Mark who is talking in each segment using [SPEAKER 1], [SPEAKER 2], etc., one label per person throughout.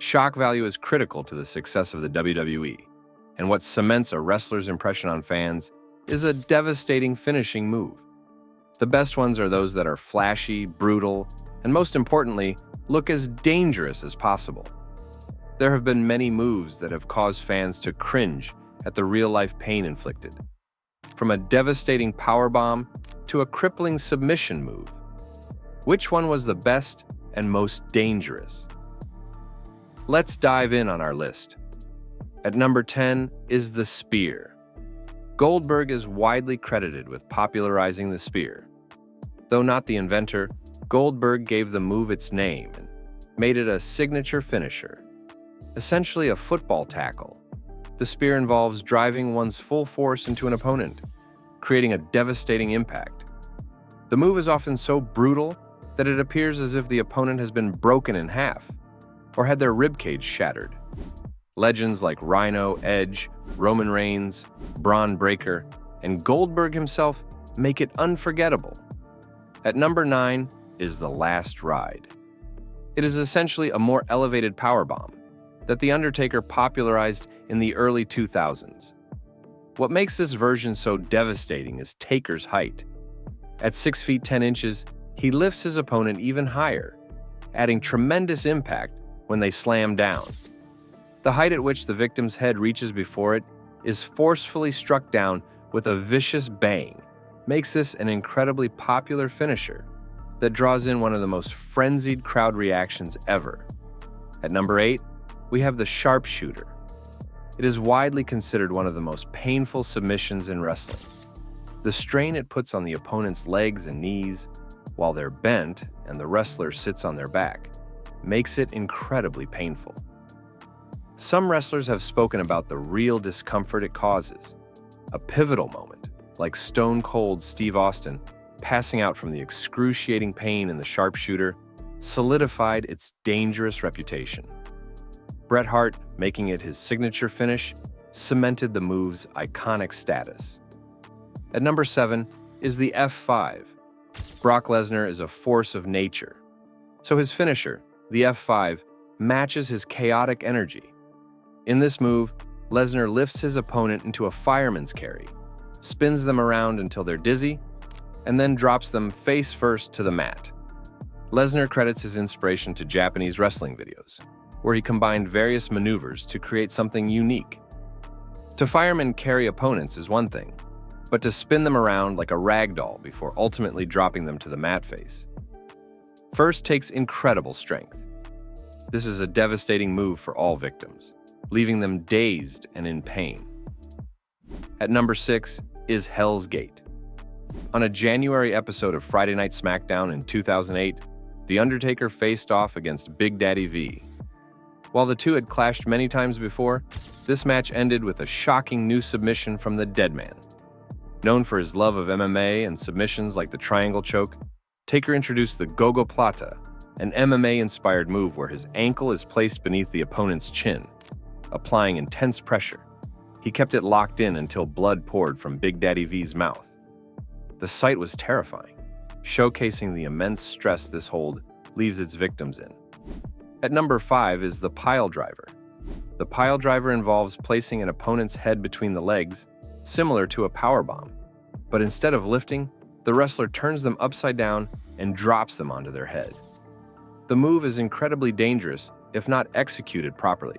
[SPEAKER 1] Shock value is critical to the success of the WWE, and what cements a wrestler's impression on fans is a devastating finishing move. The best ones are those that are flashy, brutal, and most importantly, look as dangerous as possible. There have been many moves that have caused fans to cringe at the real-life pain inflicted, from a devastating powerbomb to a crippling submission move. Which one was the best and most dangerous? Let's dive in on our list. At number 10 is the spear. Goldberg is widely credited with popularizing the spear. Though not the inventor, Goldberg gave the move its name and made it a signature finisher. Essentially a football tackle, the spear involves driving one's full force into an opponent, creating a devastating impact. The move is often so brutal that it appears as if the opponent has been broken in half or had their ribcage shattered. Legends like Rhino, Edge, Roman Reigns, Braun Breaker, and Goldberg himself make it unforgettable. At number 9 is the Last Ride. It is essentially a more elevated powerbomb that The Undertaker popularized in the early 2000s. What makes this version so devastating is Taker's height. At 6 feet 10 inches, he lifts his opponent even higher, adding tremendous impact when they slam down. The height at which the victim's head reaches before it is forcefully struck down with a vicious bang, makes this an incredibly popular finisher that draws in one of the most frenzied crowd reactions ever. At number 8, we have the sharpshooter. It is widely considered one of the most painful submissions in wrestling. The strain it puts on the opponent's legs and knees, while they're bent and the wrestler sits on their back, makes it incredibly painful. Some wrestlers have spoken about the real discomfort it causes. A pivotal moment, like Stone Cold Steve Austin passing out from the excruciating pain in the sharpshooter, solidified its dangerous reputation. Bret Hart, making it his signature finish, cemented the move's iconic status. At number 7 is the F5. Brock Lesnar is a force of nature, so his finisher, the F5, matches his chaotic energy. In this move, Lesnar lifts his opponent into a fireman's carry, spins them around until they're dizzy, and then drops them face first to the mat. Lesnar credits his inspiration to Japanese wrestling videos, where he combined various maneuvers to create something unique. To fireman carry opponents is one thing, but to spin them around like a rag doll before ultimately dropping them to the mat face first takes incredible strength. This is a devastating move for all victims, leaving them dazed and in pain. At number 6 is Hell's Gate. On a January episode of Friday Night SmackDown in 2008, The Undertaker faced off against Big Daddy V. While the two had clashed many times before, this match ended with a shocking new submission from the Deadman. Known for his love of MMA and submissions like the triangle choke, Taker introduced the Gogo Plata, an MMA-inspired move where his ankle is placed beneath the opponent's chin, applying intense pressure. He kept it locked in until blood poured from Big Daddy V's mouth. The sight was terrifying, showcasing the immense stress this hold leaves its victims in. At number 5 is the pile driver. The pile driver involves placing an opponent's head between the legs, similar to a powerbomb, but instead of lifting, the wrestler turns them upside down and drops them onto their head. The move is incredibly dangerous if not executed properly,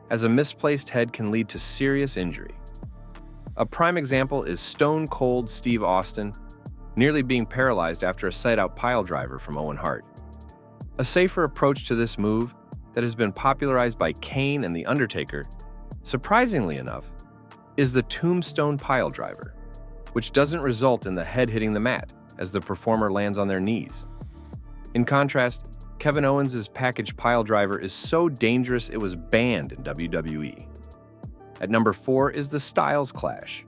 [SPEAKER 1] as a misplaced head can lead to serious injury. A prime example is Stone Cold Steve Austin, nearly being paralyzed after a side-out pile driver from Owen Hart. A safer approach to this move that has been popularized by Kane and The Undertaker, surprisingly enough, is the Tombstone pile driver, which doesn't result in the head hitting the mat as the performer lands on their knees. In contrast, Kevin Owens' package pile driver is so dangerous it was banned in WWE. At number 4 is the Styles Clash.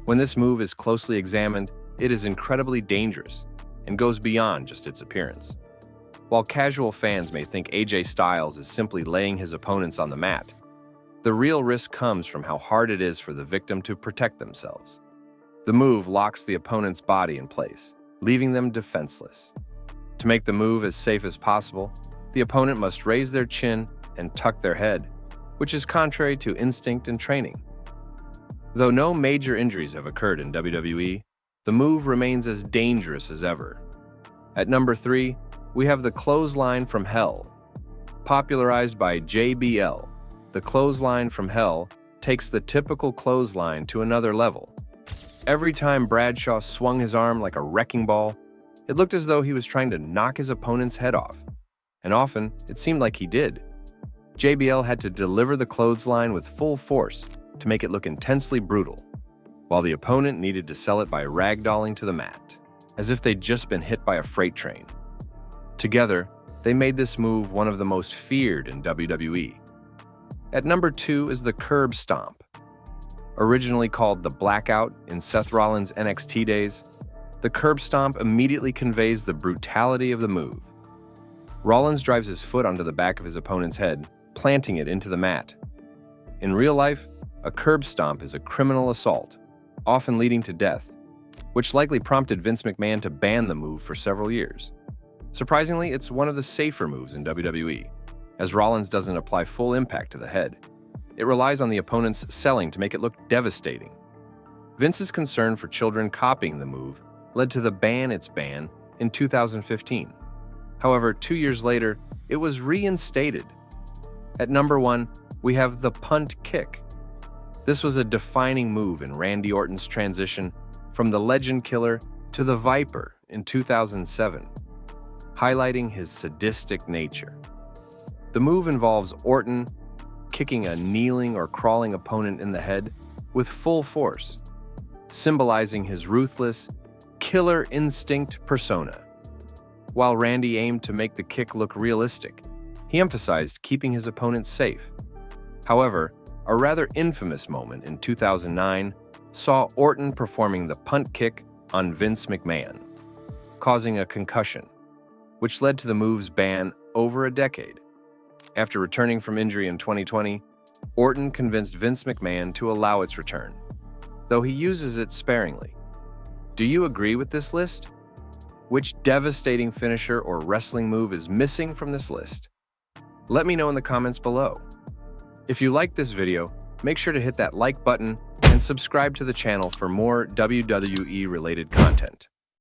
[SPEAKER 1] When this move is closely examined, it is incredibly dangerous and goes beyond just its appearance. While casual fans may think AJ Styles is simply laying his opponents on the mat, the real risk comes from how hard it is for the victim to protect themselves. The move locks the opponent's body in place, leaving them defenseless. To make the move as safe as possible, the opponent must raise their chin and tuck their head, which is contrary to instinct and training. Though no major injuries have occurred in WWE, the move remains as dangerous as ever. At number 3, we have the clothesline from hell. Popularized by JBL, the clothesline from hell takes the typical clothesline to another level. Every time Bradshaw swung his arm like a wrecking ball, it looked as though he was trying to knock his opponent's head off. And often, it seemed like he did. JBL had to deliver the clothesline with full force to make it look intensely brutal, while the opponent needed to sell it by ragdolling to the mat, as if they'd just been hit by a freight train. Together, they made this move one of the most feared in WWE. At number 2 is the curb stomp. Originally called the Blackout in Seth Rollins' NXT days, the curb stomp immediately conveys the brutality of the move. Rollins drives his foot onto the back of his opponent's head, planting it into the mat. In real life, a curb stomp is a criminal assault, often leading to death, which likely prompted Vince McMahon to ban the move for several years. Surprisingly, it's one of the safer moves in WWE, as Rollins doesn't apply full impact to the head. It relies on the opponent's selling to make it look devastating. Vince's concern for children copying the move led to the ban in 2015. However, 2 years later, it was reinstated. At number 1, we have the punt kick. This was a defining move in Randy Orton's transition from the Legend Killer to the Viper in 2007, highlighting his sadistic nature. The move involves Orton kicking a kneeling or crawling opponent in the head with full force, symbolizing his ruthless, killer instinct persona. While Randy aimed to make the kick look realistic, he emphasized keeping his opponents safe. However, a rather infamous moment in 2009 saw Orton performing the punt kick on Vince McMahon, causing a concussion, which led to the move's ban over a decade. After returning from injury in 2020, Orton convinced Vince McMahon to allow its return, though he uses it sparingly. Do you agree with this list? Which devastating finisher or wrestling move is missing from this list? Let me know in the comments below. If you liked this video, make sure to hit that like button and subscribe to the channel for more WWE-related content.